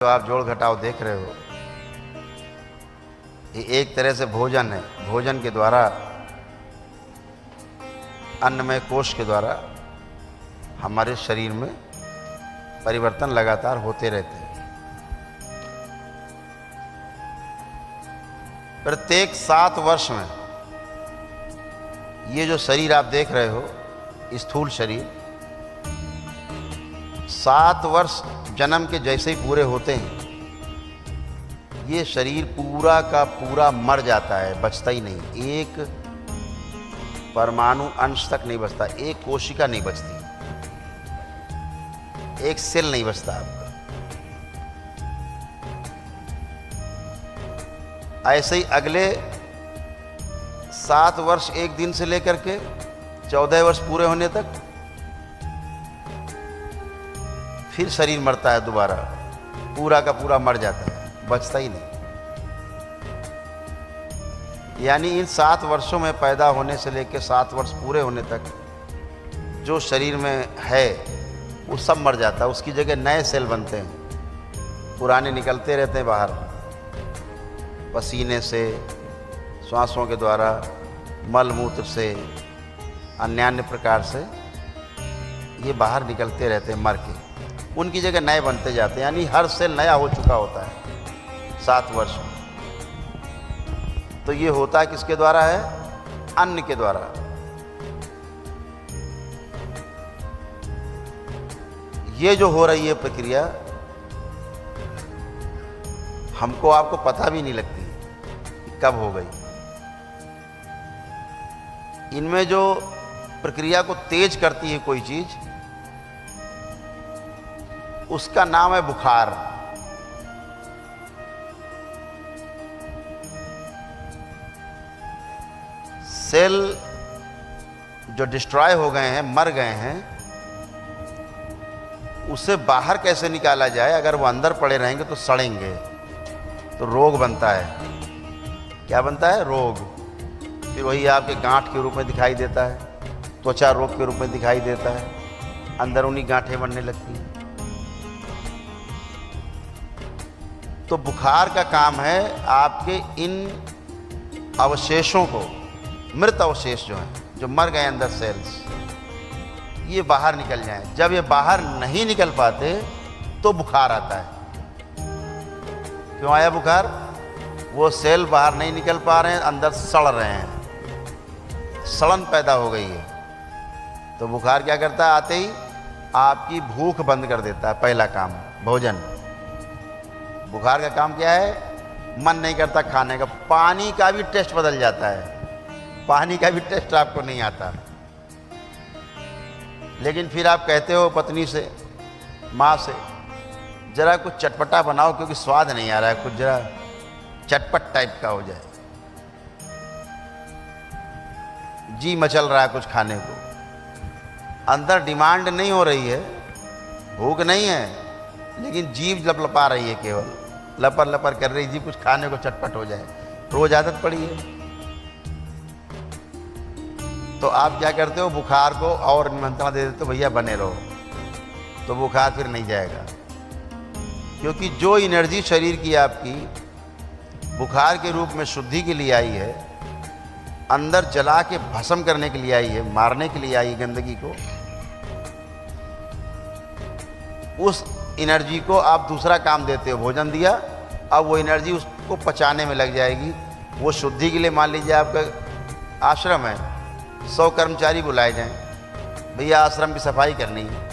जो आप जोड़ घटाव देख रहे हो, ये एक तरह से भोजन है। भोजन के द्वारा, अन्नमय कोश के द्वारा हमारे शरीर में परिवर्तन लगातार होते रहते हैं। प्रत्येक 7 वर्ष में ये जो शरीर आप देख रहे हो, स्थूल शरीर, 7 वर्ष जन्म के जैसे ही पूरे होते हैं, ये शरीर पूरा का पूरा मर जाता है, बचता ही नहीं। एक परमाणु अंश तक नहीं बचता, एक कोशिका नहीं बचती, एक सेल नहीं बचता आपका। ऐसे ही अगले 7 वर्ष 1 दिन से लेकर के 14 वर्ष पूरे होने तक फिर शरीर मरता है, दोबारा पूरा का पूरा मर जाता है, बचता ही नहीं। यानी इन 7 वर्षों में पैदा होने से लेकर 7 वर्ष पूरे होने तक जो शरीर में है वो सब मर जाता है, उसकी जगह नए सेल बनते हैं, पुराने निकलते रहते हैं बाहर, पसीने से, श्वासों के द्वारा, मल मूत्र से, अन्य प्रकार से ये बाहर निकलते रहते हैं मर के, उनकी जगह नए बनते जाते हैं। यानी हर सेल नया हो चुका होता है 7 वर्ष में। तो ये होता किसके द्वारा है? अन्न के द्वारा। ये जो हो रही है प्रक्रिया, हमको आपको पता भी नहीं लगती कि कब हो गई। इनमें जो प्रक्रिया को तेज करती है कोई चीज, उसका नाम है बुखार। सेल जो डिस्ट्रॉय हो गए हैं, मर गए हैं, उसे बाहर कैसे निकाला जाए? अगर वो अंदर पड़े रहेंगे तो सड़ेंगे, तो रोग बनता है। क्या बनता है? रोग। फिर वही आपके गांठ के रूप में दिखाई देता है, त्वचा रोग के रूप में दिखाई देता है, अंदरूनी गांठें बनने लगती हैं। तो बुखार का काम है आपके इन अवशेषों को, मृत अवशेष जो हैं, जो मर गए अंदर सेल्स, ये बाहर निकल जाएं। जब ये बाहर नहीं निकल पाते तो बुखार आता है। क्यों आया बुखार? वो सेल बाहर नहीं निकल पा रहे हैं, अंदर सड़ रहे हैं, सड़न पैदा हो गई है। तो बुखार क्या करता है? आते ही आपकी भूख बंद कर देता है। पहला काम भोजन। बुखार का काम क्या है? मन नहीं करता खाने का, पानी का भी टेस्ट बदल जाता है, पानी का भी टेस्ट आपको नहीं आता। लेकिन फिर आप कहते हो पत्नी से, माँ से, जरा कुछ चटपटा बनाओ क्योंकि स्वाद नहीं आ रहा है, कुछ जरा चटपट टाइप का हो जाए। जी मचल रहा है कुछ खाने को, अंदर डिमांड नहीं हो रही है, भूख नहीं है, लेकिन जीभ लपलपा रही है, केवल लपर लपर कर रही, जी कुछ खाने को चटपट हो जाए। रोज आदत पड़ी है। तो आप क्या करते हो? बुखार को और निमंत्रण दे देते हो, भैया बने रहो, तो बुखार फिर नहीं जाएगा। क्योंकि जो एनर्जी शरीर की आपकी बुखार के रूप में शुद्धि के लिए आई है, अंदर जला के भस्म करने के लिए आई है, मारने के लिए आई है गंदगी को, उस एनर्जी को आप दूसरा काम देते हो, भोजन दिया, अब वो एनर्जी उसको पचाने में लग जाएगी। वो शुद्धि के लिए, मान लीजिए आपका आश्रम है, 100 कर्मचारी बुलाए जाएं, भैया आश्रम की सफाई करनी है,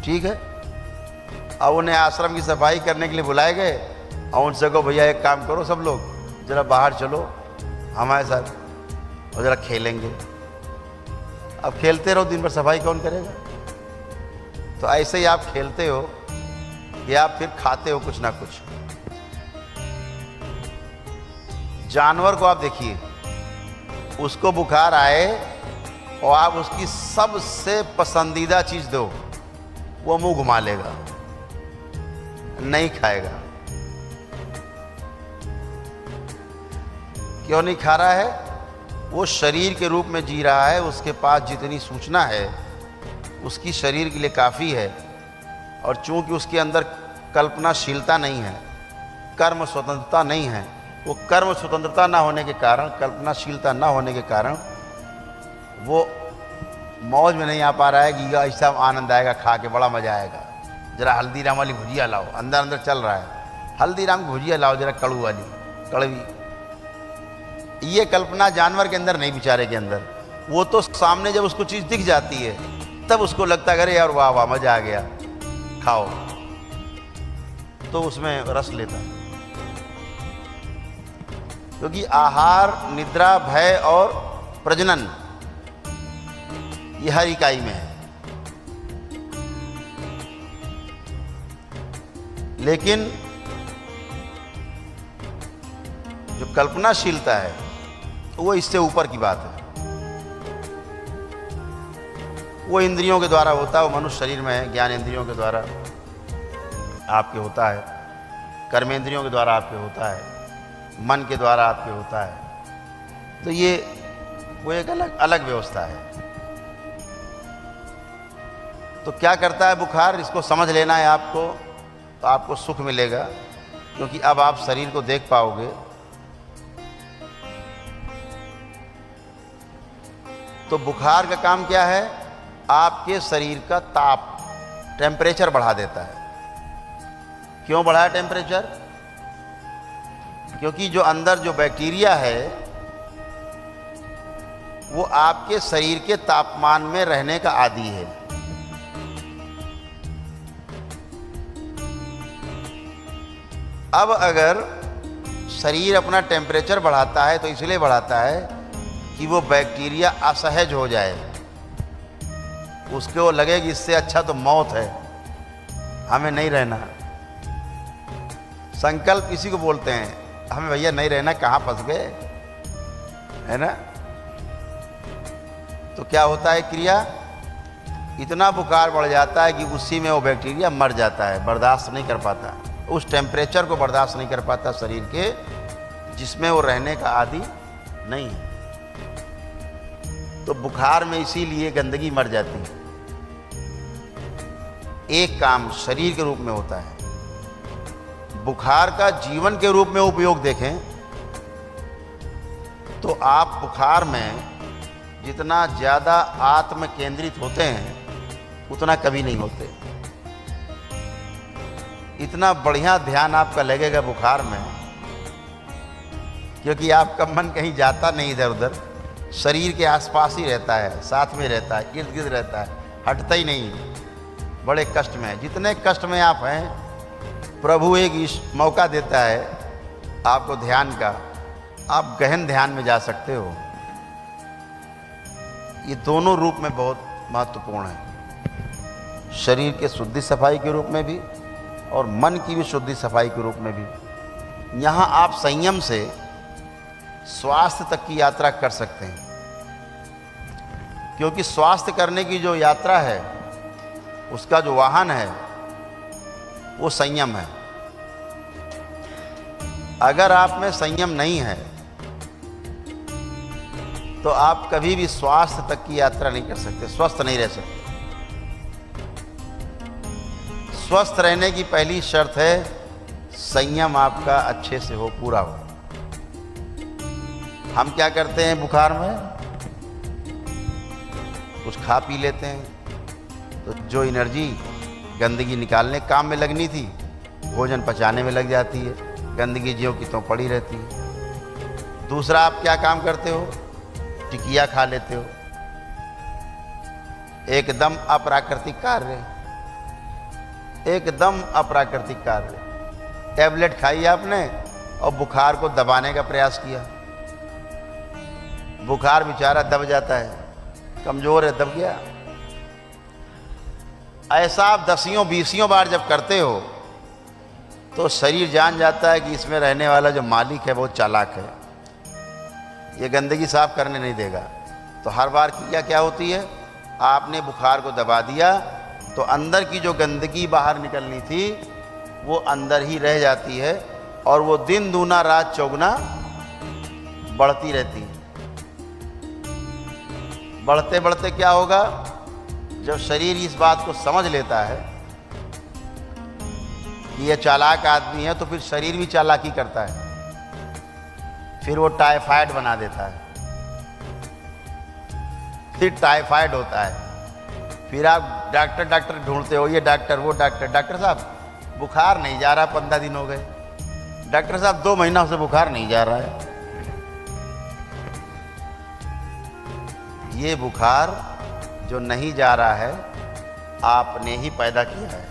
ठीक है। अब उन्हें आश्रम की सफाई करने के लिए बुलाए गए और उनसे कहो भैया एक काम करो, सब लोग जरा बाहर चलो हमारे साथ और जरा खेलेंगे। अब खेलते रहो दिन भर, सफाई कौन करेगा? तो ऐसे ही आप खेलते हो कि आप फिर खाते हो कुछ ना कुछ। जानवर को आप देखिए, उसको बुखार आए और आप उसकी सबसे पसंदीदा चीज दो, वो मुंह घुमा लेगा, नहीं खाएगा। क्यों नहीं खा रहा है? वो शरीर के रूप में जी रहा है, उसके पास जितनी सूचना है उसकी शरीर के लिए काफ़ी है, और चूंकि उसके अंदर कल्पनाशीलता नहीं है, कर्म स्वतंत्रता नहीं है। वो कर्म स्वतंत्रता ना होने के कारण, कल्पनाशीलता ना होने के कारण वो मौज में नहीं आ पा रहा है कि ऐसा आनंद आएगा, खा के बड़ा मज़ा आएगा। जरा हल्दीराम वाली भुजिया लाओ, अंदर अंदर चल रहा है, हल्दीराम की भुजिया लाओ जरा कड़ू वाली, कड़वी। ये कल्पना जानवर के अंदर नहीं, बेचारे के अंदर। वो तो सामने जब उसको चीज़ दिख जाती है तब उसको लगता है अरे यार वाह वाह मज़ा आ गया, खाओ, तो उसमें रस लेता है। क्योंकि आहार, निद्रा, भय और प्रजनन ये हर इकाई में है। लेकिन जो कल्पनाशीलता है वो इससे ऊपर की बात है। वो इंद्रियों के द्वारा होता है, वो मनुष्य शरीर में है, ज्ञान इंद्रियों के द्वारा आपके होता है, कर्मेंद्रियों के द्वारा आपके होता है, मन के द्वारा आपके होता है। तो ये वो एक अलग अलग व्यवस्था है। तो क्या करता है बुखार, इसको समझ लेना है आपको, तो आपको सुख मिलेगा। क्योंकि अब आप शरीर को देख पाओगे। तो बुखार का काम क्या है, आपके शरीर का ताप, टेम्परेचर बढ़ा देता है। क्यों बढ़ाया टेम्परेचर? क्योंकि जो अंदर जो बैक्टीरिया है वो आपके शरीर के तापमान में रहने का आदी है। अब अगर शरीर अपना टेम्परेचर बढ़ाता है तो इसलिए बढ़ाता है कि वो बैक्टीरिया असहज हो जाए, उसको लगे कि इससे अच्छा तो मौत है, हमें नहीं रहना। संकल्प इसी को बोलते हैं, हमें भैया नहीं रहना, कहाँ फंस गए, है ना। तो क्या होता है क्रिया, इतना बुखार बढ़ जाता है कि उसी में वो बैक्टीरिया मर जाता है, बर्दाश्त नहीं कर पाता, उस टेम्परेचर को बर्दाश्त नहीं कर पाता शरीर के, जिसमें वो रहने का आदी नहीं है। तो बुखार में इसीलिए गंदगी मर जाती है। एक काम शरीर के रूप में होता है। बुखार का जीवन के रूप में उपयोग देखें तो आप बुखार में जितना ज़्यादा आत्म केंद्रित होते हैं उतना कभी नहीं होते। इतना बढ़िया ध्यान आपका लगेगा बुखार में, क्योंकि आपका मन कहीं जाता नहीं इधर उधर, शरीर के आसपास ही रहता है, साथ में रहता है, इर्द गिर्द रहता है, हटता ही नहीं। बड़े कष्ट में, जितने कष्ट में आप हैं, प्रभु एक मौका देता है आपको ध्यान का, आप गहन ध्यान में जा सकते हो। ये दोनों रूप में बहुत महत्वपूर्ण है, शरीर के शुद्धि सफाई के रूप में भी और मन की भी शुद्धि सफाई के रूप में भी। यहाँ आप संयम से स्वास्थ्य तक की यात्रा कर सकते हैं, क्योंकि स्वास्थ्य करने की जो यात्रा है उसका जो वाहन है वो संयम है। अगर आप में संयम नहीं है तो आप कभी भी स्वास्थ्य तक की यात्रा नहीं कर सकते, स्वस्थ नहीं रह सकते। स्वस्थ रहने की पहली शर्त है संयम आपका अच्छे से हो, पूरा हो। हम क्या करते हैं बुखार में, कुछ खा पी लेते हैं, तो जो एनर्जी गंदगी निकालने काम में लगनी थी भोजन पचाने में लग जाती है, गंदगी ज्यों की त्यों पड़ी रहती है। दूसरा, आप क्या काम करते हो, टिकिया खा लेते हो, एकदम अप्राकृतिक कार्य, एकदम अप्राकृतिक कार्य। टैबलेट खाई आपने और बुखार को दबाने का प्रयास किया, बुखार बेचारा दब जाता है, कमजोर है, दब गया। ऐसा आप 10-20 बार जब करते हो तो शरीर जान जाता है कि इसमें रहने वाला जो मालिक है वो चालाक है, ये गंदगी साफ करने नहीं देगा। तो हर बार क्रिया क्या होती है, आपने बुखार को दबा दिया तो अंदर की जो गंदगी बाहर निकलनी थी वो अंदर ही रह जाती है, और वो दिन दूना रात चौगुना बढ़ती रहती है। बढ़ते बढ़ते क्या होगा, जब शरीर इस बात को समझ लेता है कि ये चालाक आदमी है, तो फिर शरीर भी चालाकी करता है, फिर वो टाइफाइड बना देता है, फिर टाइफाइड होता है, फिर आप डॉक्टर ढूंढते हो, ये डॉक्टर वो डॉक्टर साहब बुखार नहीं जा रहा, 15 दिन हो गए, डॉक्टर साहब 2 महीना से बुखार नहीं जा रहा है। ये बुखार जो नहीं जा रहा है आपने ही पैदा किया है,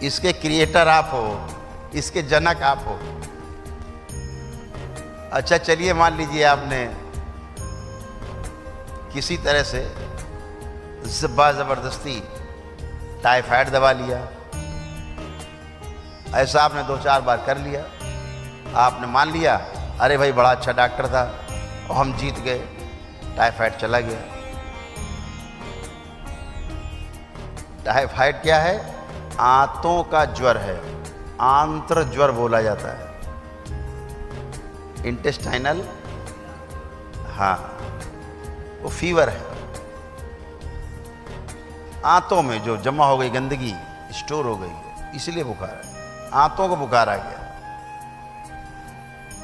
इसके क्रिएटर आप हो, इसके जनक आप हो। अच्छा चलिए मान लीजिए आपने किसी तरह से ज़बरदस्ती टाइफाइड दवा लिया, ऐसा आपने 2-4 बार कर लिया, आपने मान लिया अरे भाई बड़ा अच्छा डॉक्टर था और हम जीत गए, टाइफाइड चला गया। टाइफाइड क्या है? आंतों का ज्वर है, आंत्र ज्वर बोला जाता है, इंटेस्टाइनल, हाँ वो फीवर है। आंतों में जो जमा हो गई गंदगी स्टोर हो गई है, इसलिए बुखार है। आंतों को बुखार आ गया,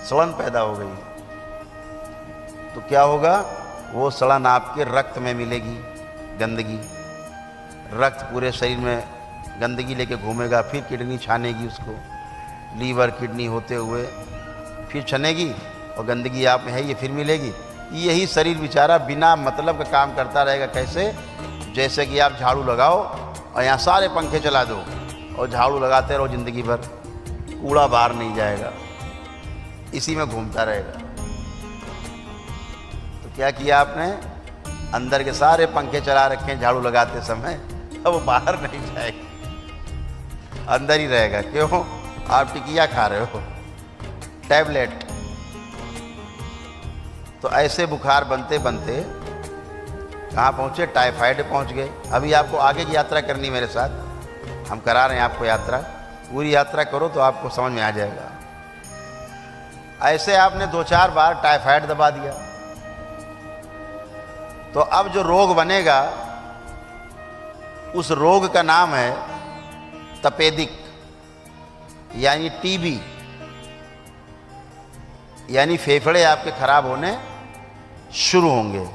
सड़न पैदा हो गई, तो क्या होगा? वो सड़न आपके रक्त में मिलेगी, गंदगी, रक्त पूरे शरीर में गंदगी लेके घूमेगा, फिर किडनी छानेगी उसको, लीवर किडनी होते हुए फिर छनेगी और गंदगी आप में है ये फिर मिलेगी। यही शरीर बेचारा बिना मतलब का काम करता रहेगा। कैसे? जैसे कि आप झाड़ू लगाओ और यहाँ सारे पंखे चला दो और झाड़ू लगाते रहो ज़िंदगी भर, कूड़ा बाहर नहीं जाएगा, इसी में घूमता रहेगा। तो क्या किया आपने? अंदर के सारे पंखे चला रखे हैं झाड़ू लगाते समय, अब वो बाहर नहीं जाएगा, अंदर ही रहेगा। क्यों? आप टिकिया खा रहे हो, टैबलेट। तो ऐसे बुखार बनते बनते कहाँ पहुँचे? टाइफाइड पहुँच गए। अभी आपको आगे की यात्रा करनी मेरे साथ, हम करा रहे हैं आपको यात्रा, पूरी यात्रा करो तो आपको समझ में आ जाएगा। ऐसे आपने 2-4 बार टाइफाइड दबा दिया, तो अब जो रोग बनेगा उस रोग का नाम है तपेदिक, यानी टीबी, यानी फेफड़े आपके खराब होने शुरू होंगे,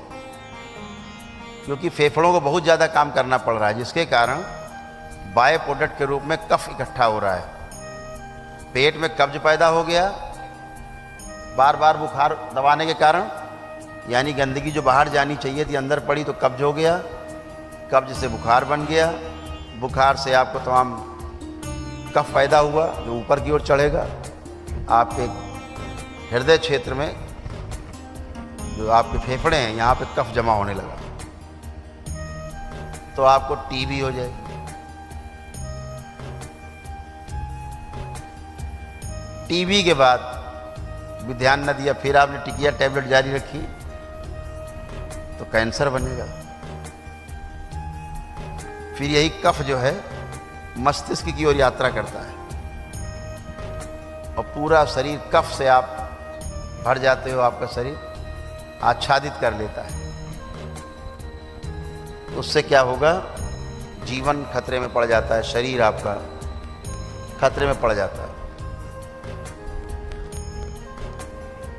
क्योंकि फेफड़ों को बहुत ज़्यादा काम करना पड़ रहा है, जिसके कारण बाय प्रोडक्ट के रूप में कफ इकट्ठा हो रहा है। पेट में कब्ज पैदा हो गया बार बार बुखार दबाने के कारण, यानी गंदगी जो बाहर जानी चाहिए थी अंदर पड़ी तो कब्ज हो गया, कब्ज से बुखार बन गया, बुखार से आपको तमाम कफ पैदा हुआ जो ऊपर की ओर चढ़ेगा, आपके हृदय क्षेत्र में जो आपके फेफड़े हैं यहाँ पे कफ जमा होने लगा, तो आपको टीबी हो जाएगी। टीबी के बाद भी ध्यान न दिया, फिर आपने टिकिया टैबलेट जारी रखी, तो कैंसर बनेगा। फिर यही कफ जो है मस्तिष्क की ओर यात्रा करता है और पूरा शरीर कफ से आप भर जाते हो, आपका शरीर आच्छादित कर लेता है। उससे क्या होगा? जीवन खतरे में पड़ जाता है, शरीर आपका खतरे में पड़ जाता है।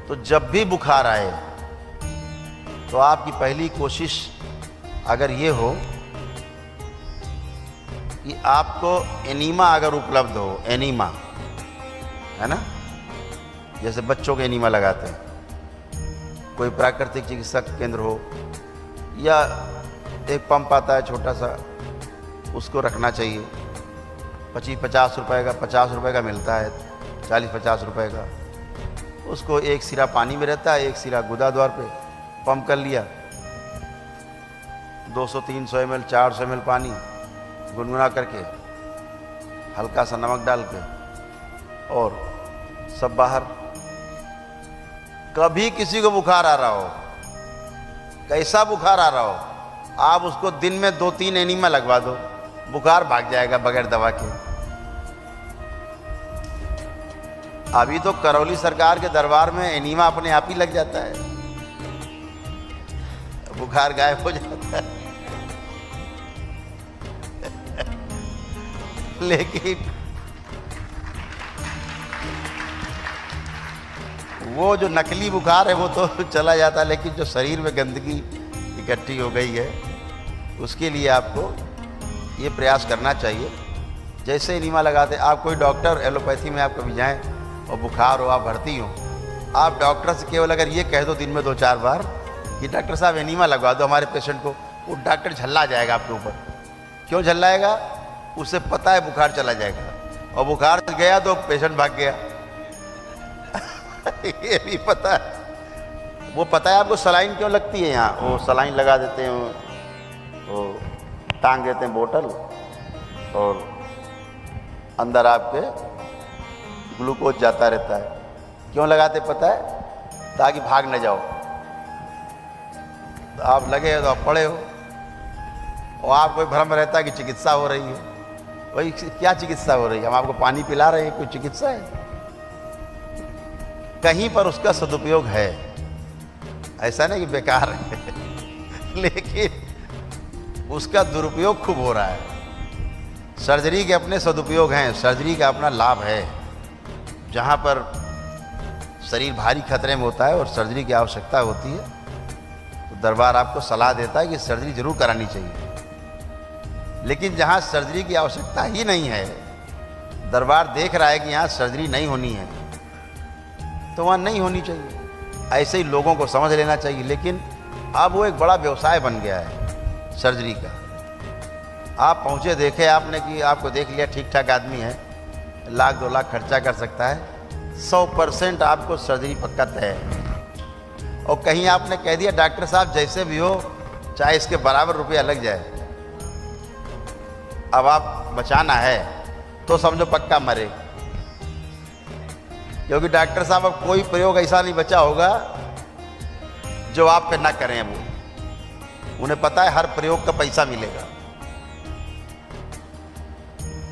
तो जब भी बुखार आए तो आपकी पहली कोशिश अगर ये हो कि आपको एनीमा अगर उपलब्ध हो, एनीमा है ना, जैसे बच्चों के एनीमा लगाते हैं, कोई प्राकृतिक चिकित्सा केंद्र हो, या एक पंप आता है छोटा सा, उसको रखना चाहिए। 25-50 रुपए का, 50 रुपए का मिलता है, 40-50 रुपए का। उसको एक सिरा पानी में रहता है, एक सिरा गुदा द्वार पे पंप कर लिया, 200-300 ml 400 ml पानी गुनगुना करके, हल्का सा नमक डाल के, और सब बाहर। कभी किसी को बुखार आ रहा हो, कैसा बुखार आ रहा हो, आप उसको दिन में 2-3 एनीमा लगवा दो, बुखार भाग जाएगा बगैर दवा के। अभी तो करौली सरकार के दरबार में एनीमा अपने आप ही लग जाता है, बुखार गायब हो जाता है। लेकिन वो जो नकली बुखार है वो तो चला जाता है, लेकिन जो शरीर में गंदगी इकट्ठी हो गई है उसके लिए आपको ये प्रयास करना चाहिए। जैसे एनीमा लगाते, आप कोई डॉक्टर एलोपैथी में आप कभी जाएं और बुखार हो, आप भर्ती हो, आप डॉक्टर से केवल अगर ये कह दो दिन में 2-4 बार कि डॉक्टर साहब एनीमा लगवा दो हमारे पेशेंट को, वो डॉक्टर झल्ला जाएगा आपके ऊपर। क्यों झल्लाएगा? उसे पता है बुखार चला जाएगा, और बुखार गया तो पेशेंट भाग गया। ये भी पता है, वो पता है आपको सलाइन क्यों लगती है यहाँ, वो सलाइन लगा देते हैं, वो टांग देते हैं बोतल और अंदर आपके ग्लूकोज जाता रहता है। क्यों लगाते पता है? ताकि भाग न जाओ। तो आप लगे हो तो आप पड़े हो, और आपको भ्रम रहता है कि चिकित्सा हो रही है। वही क्या चिकित्सा हो रही है? हम आपको पानी पिला रहे हैं, कोई चिकित्सा है? कहीं पर उसका सदुपयोग है, ऐसा नहीं कि बेकार है, लेकिन उसका दुरुपयोग खूब हो रहा है। सर्जरी के अपने सदुपयोग हैं, सर्जरी का अपना लाभ है। जहाँ पर शरीर भारी खतरे में होता है और सर्जरी की आवश्यकता होती है, तो दरबार आपको सलाह देता है कि सर्जरी जरूर करानी चाहिए। लेकिन जहाँ सर्जरी की आवश्यकता ही नहीं है, दरबार देख रहा है कि यहाँ सर्जरी नहीं होनी है, तो वहाँ नहीं होनी चाहिए। ऐसे ही लोगों को समझ लेना चाहिए। लेकिन अब वो एक बड़ा व्यवसाय बन गया है सर्जरी का। आप पहुँचे, देखे आपने कि आपको देख लिया ठीक ठाक आदमी है, 1-2 लाख खर्चा कर सकता है, 100% आपको सर्जरी पक्का तय है। और कहीं आपने कह दिया डॉक्टर साहब जैसे भी हो, चाहे इसके बराबर रुपया लग जाए, अब आप बचाना है, तो समझो पक्का मरे। क्योंकि डॉक्टर साहब अब कोई प्रयोग ऐसा नहीं बचा होगा जो आप पे ना करें। वो उन्हें पता है हर प्रयोग का पैसा मिलेगा।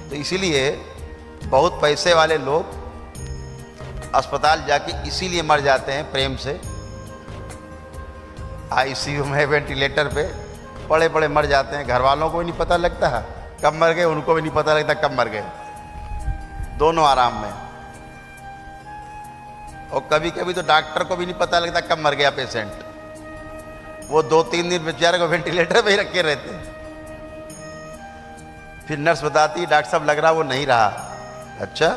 तो इसीलिए बहुत पैसे वाले लोग अस्पताल जाके इसीलिए मर जाते हैं प्रेम से। आईसीयू में वेंटिलेटर पे पड़े पड़े मर जाते हैं। घर वालों को भी नहीं पता लगता कब मर गए, उनको भी नहीं पता लगता कब मर गए, दोनों आराम में। और कभी कभी तो डॉक्टर को भी नहीं पता लगता कब मर गया पेशेंट। वो 2-3 दिन बेचारे को वेंटिलेटर पे ही रखे रहते हैं। फिर नर्स बताती है डॉक्टर साहब लग रहा वो नहीं रहा। अच्छा,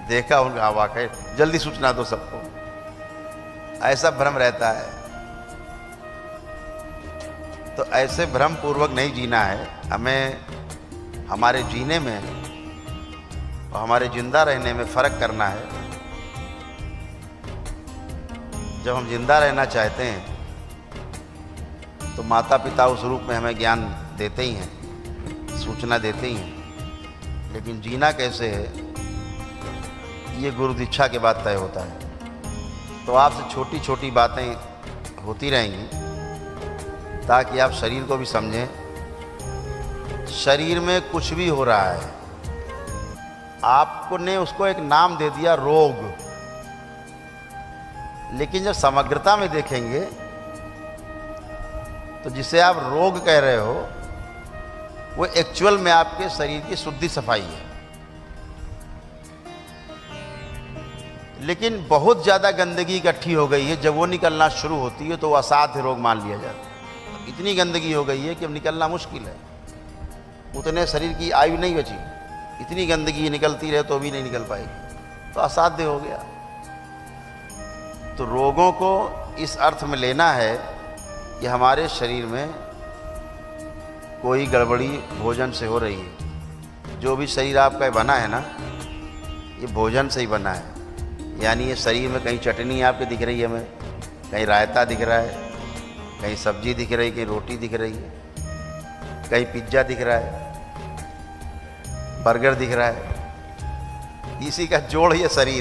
देखा उनका वाकई, जल्दी सूचना दो सबको। ऐसा भ्रम रहता है। तो ऐसे भ्रम पूर्वक नहीं जीना है हमें। हमारे जीने में और हमारे जिंदा रहने में फ़र्क करना है। जब हम जिंदा रहना चाहते हैं तो माता पिता उस रूप में हमें ज्ञान देते ही हैं, सूचना देते ही हैं। लेकिन जीना कैसे है, ये गुरु दीक्षा के बाद तय होता है। तो आपसे छोटी छोटी बातें होती रहेंगी ताकि आप शरीर को भी समझें। शरीर में कुछ भी हो रहा है, आपको ने उसको एक नाम दे दिया रोग, लेकिन जब समग्रता में देखेंगे तो जिसे आप रोग कह रहे हो वो एक्चुअल में आपके शरीर की शुद्धि सफाई है। लेकिन बहुत ज़्यादा गंदगी इकट्ठी हो गई है, जब वो निकलना शुरू होती है तो वो असाध्य रोग मान लिया जाता है। इतनी गंदगी हो गई है कि अब निकलना मुश्किल है। उतने शरीर की आयु नहीं बची, इतनी गंदगी निकलती रहे तो भी नहीं निकल पाएगी, तो असाध्य हो गया। तो रोगों को इस अर्थ में लेना है कि हमारे शरीर में कोई गड़बड़ी भोजन से हो रही है। जो भी शरीर आपका बना है ना, ये भोजन से ही बना है। यानी ये शरीर में कहीं चटनी आपके दिख रही है, हमें कहीं रायता दिख रहा है, कहीं सब्जी दिख रही है, कहीं रोटी दिख रही है, कहीं पिज्ज़ा दिख रहा है, बर्गर दिख रहा है। इसी का जोड़ ये शरीर है।